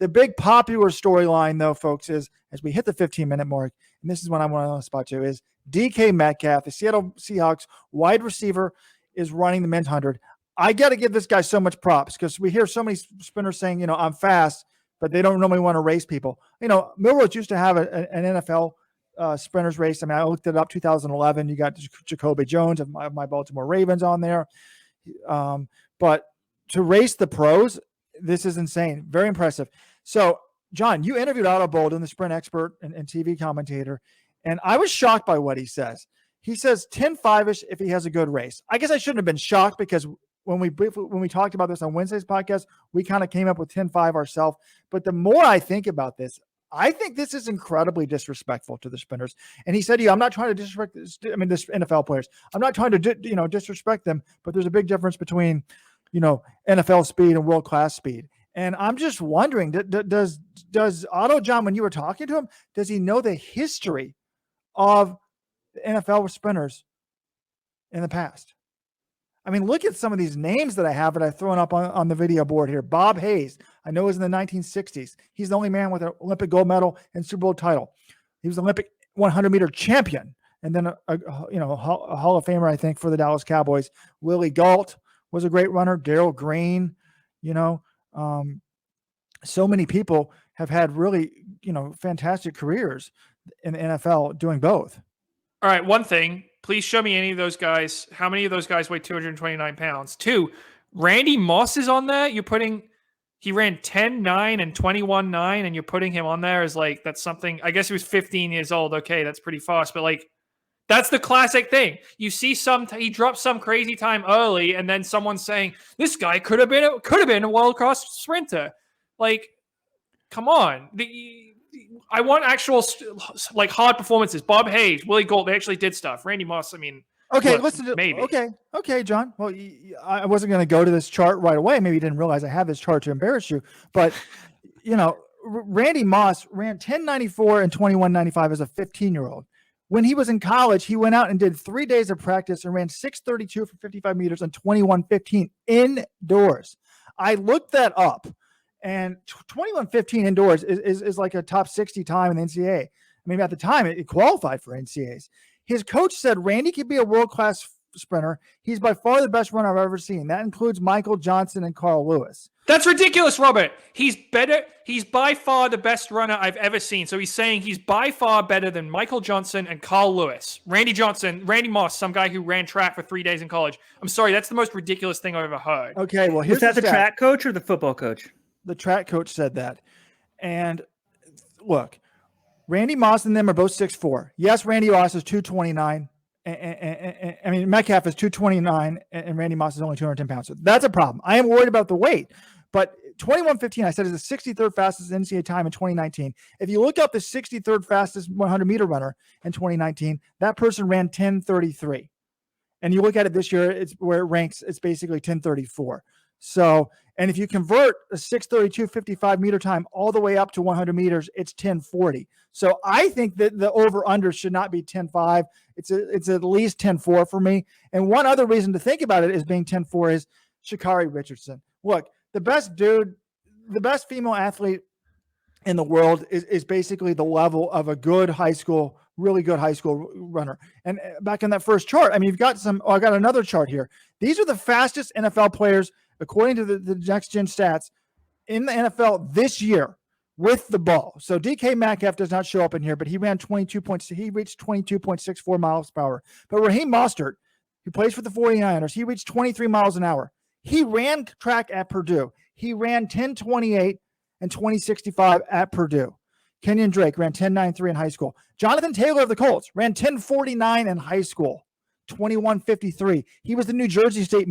The big popular storyline, though, folks, is as we hit the 15-minute mark, and this is when I want to spot you, is DK Metcalf, the Seattle Seahawks wide receiver, is running the men's 100. I got to give this guy so much props because we hear so many spinners saying, I'm fast, but they don't normally want to race people. Millrose used to have an NFL sprinters race. I mean, I looked it up, 2011. You got Jacoby Jones of my Baltimore Ravens on there. But to race the pros, this is insane. Very impressive. So, John, you interviewed Otto Bolden, the sprint expert and TV commentator, and I was shocked by what he says. He says 10.5-ish if he has a good race. I guess I shouldn't have been shocked because when we talked about this on Wednesday's podcast, we kind of came up with 10.5 ourselves. But the more I think about this, I think this is incredibly disrespectful to the sprinters. And he said, I'm not trying to disrespect this NFL players. I'm not trying to disrespect them, but there's a big difference between, NFL speed and world-class speed. And I'm just wondering, does Otto, John, when you were talking to him, does he know the history of the NFL sprinters in the past? I mean, look at some of these names that I have that I've thrown up on the video board here. Bob Hayes, I know, is in the 1960s. He's the only man with an Olympic gold medal and Super Bowl title. He was an Olympic 100-meter champion, and then a Hall of Famer, I think, for the Dallas Cowboys. Willie Gault was a great runner. Darrell Green, so many people have had really, fantastic careers in the NFL doing both. All right, one thing. Please show me any of those guys. How many of those guys weigh 229 pounds? 2, Randy Moss is on there. He ran 10.9 and 21.9, and you're putting him on there as that's something. I guess he was 15 years old. Okay, that's pretty fast, but that's the classic thing. You see he dropped some crazy time early, and then someone's saying this guy could have been a world-class sprinter. Come on. I want actual hard performances. Bob Hayes, Willie Gault, they actually did stuff. Randy Moss, okay, maybe. Okay, John. Well, I wasn't going to go to this chart right away. Maybe you didn't realize I have this chart to embarrass you. But, Randy Moss ran 10.94 and 21.95 as a 15-year-old. When he was in college, he went out and did 3 days of practice and ran 6.32 for 55 meters and 21.15 indoors. I looked that up. And 21.15 indoors is like a top 60 time in the NCAA. I mean, at the time, it qualified for NCAAs. His coach said Randy could be a world-class sprinter. He's by far the best runner I've ever seen. That includes Michael Johnson and Carl Lewis. That's ridiculous, Robert. He's better. He's by far the best runner I've ever seen. So he's saying he's by far better than Michael Johnson and Carl Lewis. Randy Moss, some guy who ran track for 3 days in college. I'm sorry, that's the most ridiculous thing I've ever heard. Okay, well, was that the track coach or the football coach? The track coach said that. And look, Randy Moss and them are both 6'4". Yes, Randy Moss is 229. And Metcalf is 229 and Randy Moss is only 210 pounds. So that's a problem. I am worried about the weight. But 21.15, I said, is the 63rd fastest NCAA time in 2019. If you look up the 63rd fastest 100-meter runner in 2019, that person ran 10.33. And you look at it this year, it's where it ranks, it's basically 10.34. So, and if you convert a 6:32 55-meter time all the way up to 100 meters, it's 10:40. So I think that the over-under should not be 10.5. It's at least 10.4 for me. And one other reason to think about it as being 10.4 is Sha'Carri Richardson. Look, the best female athlete in the world is basically the level of a really good high school runner. And back in that first chart, I mean, I got another chart here. These are the fastest NFL players according to the Next Gen stats in the NFL this year with the ball. So DK Metcalf does not show up in here, but he reached 22.64 miles per hour. But Raheem Mostert, who plays for the 49ers, he reached 23 miles an hour. He ran track at Purdue. He ran 10.28 and 20.65 at Purdue. Kenyon Drake ran 10.93 in high school. Jonathan Taylor of the Colts ran 10.49 in high school, 21.53. He was the New Jersey State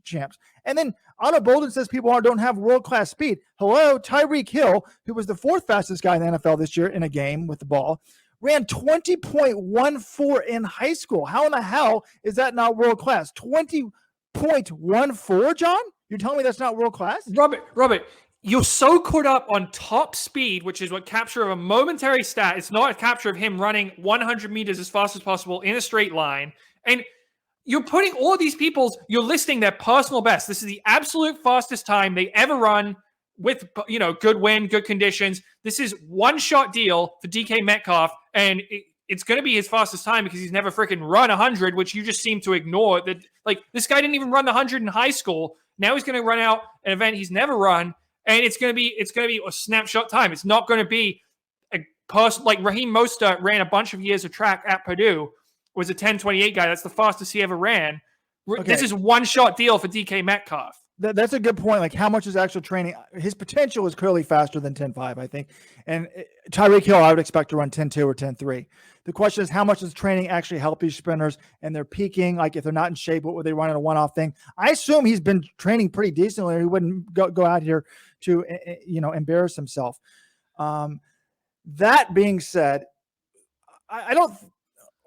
champs. And then Otto Bolden says people don't have world-class speed. Hello, Tyreek Hill, who was the fourth fastest guy in the NFL this year in a game with the ball, ran 20.14 in high school. How in the hell is that not world-class? 20.14, John? You're telling me that's not world-class? Robert, you're so caught up on top speed, which is what capture of a momentary stat. It's not a capture of him running 100 meters as fast as possible in a straight line. And you're putting all of these you're listing their personal best. This is the absolute fastest time they ever run with, good wind, good conditions. This is one-shot deal for DK Metcalf, and it's going to be his fastest time because he's never freaking run 100, which you just seem to ignore. That, like, this guy didn't even run the 100 in high school. Now he's going to run out an event he's never run, and it's going to be a snapshot time. It's not going to be a person like Raheem Mostert ran a bunch of years of track at Purdue, was a 10:28 guy. That's the fastest he ever ran. Okay. This is one-shot deal for DK Metcalf. That's a good point. Like, how much is actual training? His potential is clearly faster than 10.5, I think. And Tyreek Hill, I would expect to run 10.2 or 10.3. The question is, how much does training actually help these sprinters? And they're peaking. Like, if they're not in shape, what would they run in a one-off thing? I assume he's been training pretty decently, or he wouldn't go out here to, embarrass himself. That being said, I don't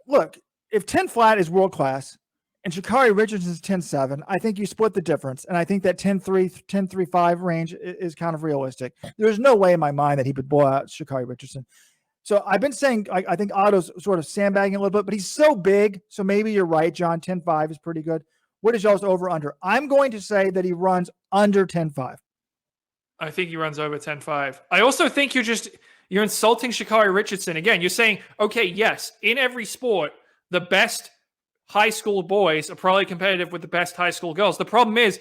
look, if 10 flat is world-class, and Sha'Carri Richardson's 10.7, I think you split the difference. And I think that 10.3, 10.35 range is kind of realistic. There's no way in my mind that he would blow out Sha'Carri Richardson. So I've been saying, I think Otto's sort of sandbagging a little bit, but he's so big. So maybe you're right, John. 10.5 is pretty good. What is y'all's over under? I'm going to say that he runs under 10.5. I think he runs over 10.5. I also think you're insulting Sha'Carri Richardson. Again, you're saying, okay, yes, in every sport, the best high school boys are probably competitive with the best high school girls. The problem is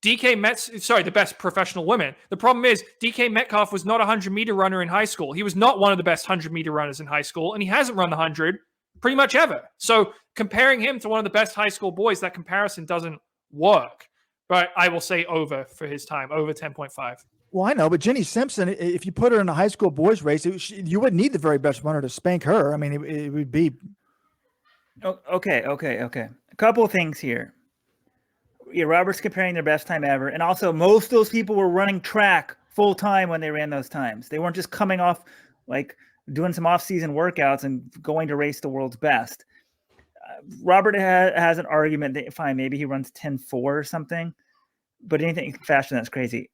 the best professional women. The problem is DK Metcalf was not a 100-meter runner in high school. He was not one of the best 100-meter runners in high school, and he hasn't run the 100 pretty much ever. So comparing him to one of the best high school boys, that comparison doesn't work. But I will say over for his time, over 10.5. Well, I know, but Jenny Simpson, if you put her in a high school boys race, you wouldn't need the very best runner to spank her. I mean, it would be... Okay. A couple of things here. Yeah, Robert's comparing their best time ever. And also, most of those people were running track full time when they ran those times. They weren't just coming off, like, doing some off-season workouts and going to race the world's best. Robert has an argument that, fine, maybe he runs 10.4 or something, but anything faster than that's crazy.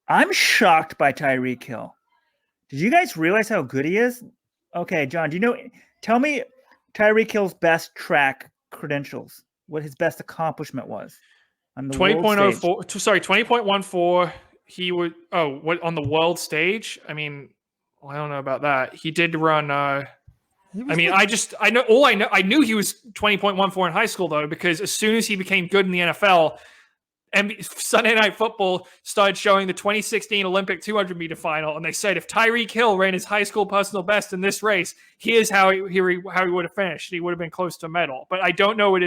I'm shocked by Tyreek Hill. Did you guys realize how good he is? Okay, John, tell me Tyreek Hill's best track credentials, what his best accomplishment was on the 20.04. Sorry, 20.14. He would on the world stage? I mean, I don't know about that. He did run I knew he was 20.14 in high school, though, because as soon as he became good in the NFL, and Sunday Night Football started showing the 2016 Olympic 200-meter final, and they said if Tyreek Hill ran his high school personal best in this race, here's how he would have finished. He would have been close to a medal. But I don't know what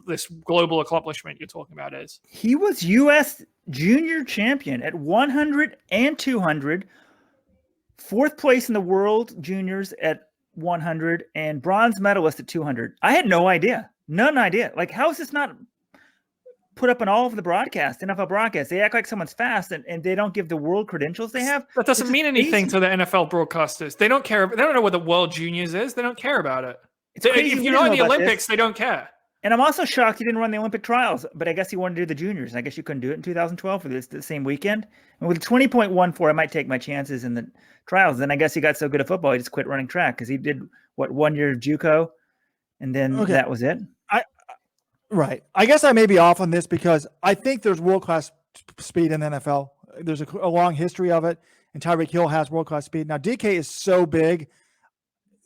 this global accomplishment you're talking about is. He was U.S. junior champion at 100 and 200, fourth place in the world juniors at 100, and bronze medalist at 200. I had no idea. None idea. Like, how is this not put up on all of the broadcasts, NFL broadcasts? They act like someone's fast and they don't give the world credentials they have. That doesn't mean anything to the NFL broadcasters. They don't care. They don't know what the World Juniors is. They don't care about it. If you're not in the Olympics, they don't care. And I'm also shocked he didn't run the Olympic trials, but I guess he wanted to do the juniors. I guess you couldn't do it in 2012 for the same weekend. And with 20.14, I might take my chances in the trials. Then I guess he got so good at football, he just quit running track because he did, 1 year of JUCO, and then that was it. Right. I guess I may be off on this because I think there's world-class speed in the NFL. There's a long history of it, and Tyreek Hill has world-class speed. Now, DK is so big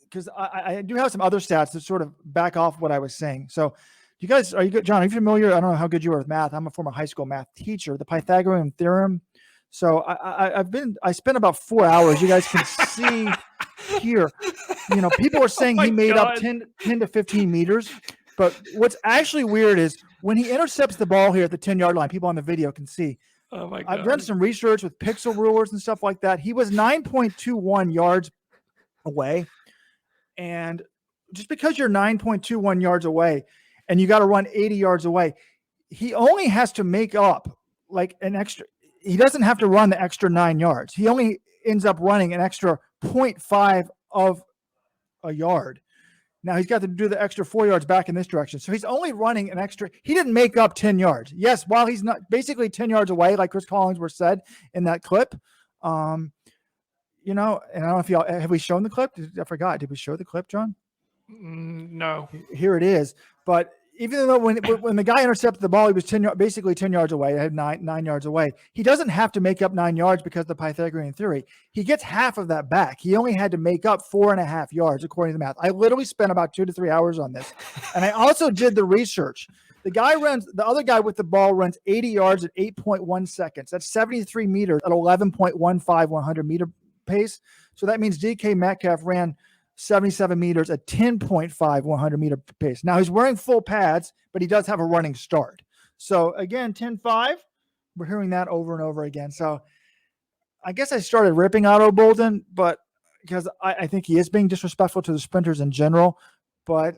because I do have some other stats that sort of back off what I was saying. So you guys, are you good? John, are you familiar? I don't know how good you are with math. I'm a former high school math teacher, the Pythagorean theorem. So I spent about 4 hours. You guys can see here, people are saying he made up 10 to 15 meters. But what's actually weird is when he intercepts the ball here at the 10-yard line, people on the video can see. Oh my God. I've done some research with pixel rulers and stuff like that. He was 9.21 yards away. And just because you're 9.21 yards away and you got to run 80 yards away, he only has to make up like an extra. He doesn't have to run the extra 9 yards. He only ends up running an extra 0.5 of a yard. Now he's got to do the extra 4 yards back in this direction. So he's only running an extra. He didn't make up 10 yards. Yes, while he's not basically 10 yards away, like Chris Collinsworth said in that clip. And I don't know if y'all have we shown the clip? I forgot. Did we show the clip, John? No. Here it is. But even though when the guy intercepted the ball, he was basically 10 yards away. I had nine yards away. He doesn't have to make up 9 yards because of the Pythagorean theory. He gets half of that back. He only had to make up 4.5 yards according to the math. I literally spent about 2 to 3 hours on this, and I also did the research. The other guy with the ball runs 80 yards at 8.1 seconds. That's 73 meters at 11.15 100 meter pace. So that means DK Metcalf ran 77 meters at 10.5 100 meter pace. Now he's wearing full pads, but he does have a running start. So again, 10.5, we're hearing that over and over again. So I guess I started ripping Otto Bolden, but because I think he is being disrespectful to the sprinters in general, but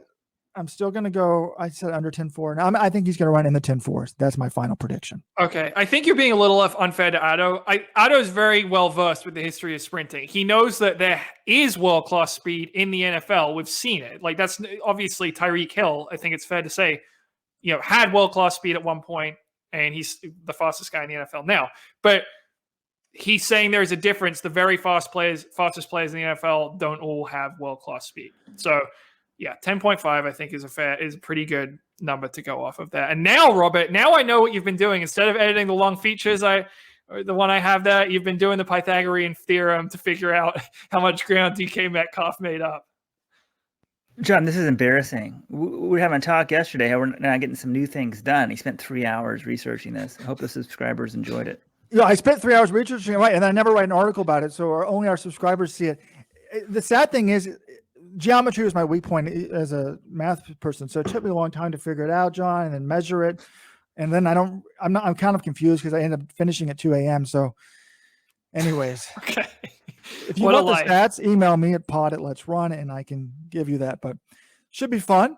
I'm still going to go, I said under 10.4. Now I think he's going to run in the 10.4s. That's my final prediction. Okay. I think you're being a little unfair to Otto. Otto is very well versed with the history of sprinting. He knows that there is world-class speed in the NFL. We've seen it. Like, that's obviously Tyreek Hill, I think it's fair to say, had world-class speed at one point, and he's the fastest guy in the NFL now. But he's saying there's a difference. The very fastest players in the NFL don't all have world-class speed. So, yeah, 10.5 I think is a pretty good number to go off of that. And now, Robert, I know what you've been doing. Instead of editing the long features, the one I have there, you've been doing the Pythagorean theorem to figure out how much ground DK Metcalf made up. John, this is embarrassing. We were having a talk yesterday how we're not getting some new things done. He spent 3 hours researching this. I hope the subscribers enjoyed it. Yeah, I spent 3 hours researching it, right, and I never write an article about it, so only our subscribers see it. The sad thing is, geometry was my weak point as a math person, so it took me a long time to figure it out, John, and then measure it. And then I'm kind of confused because I ended up finishing at 2 a.m. So, anyways, okay. If you want the stats, email me at pod@letsrun, and I can give you that. But should be fun.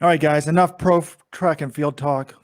All right, guys, enough pro track and field talk.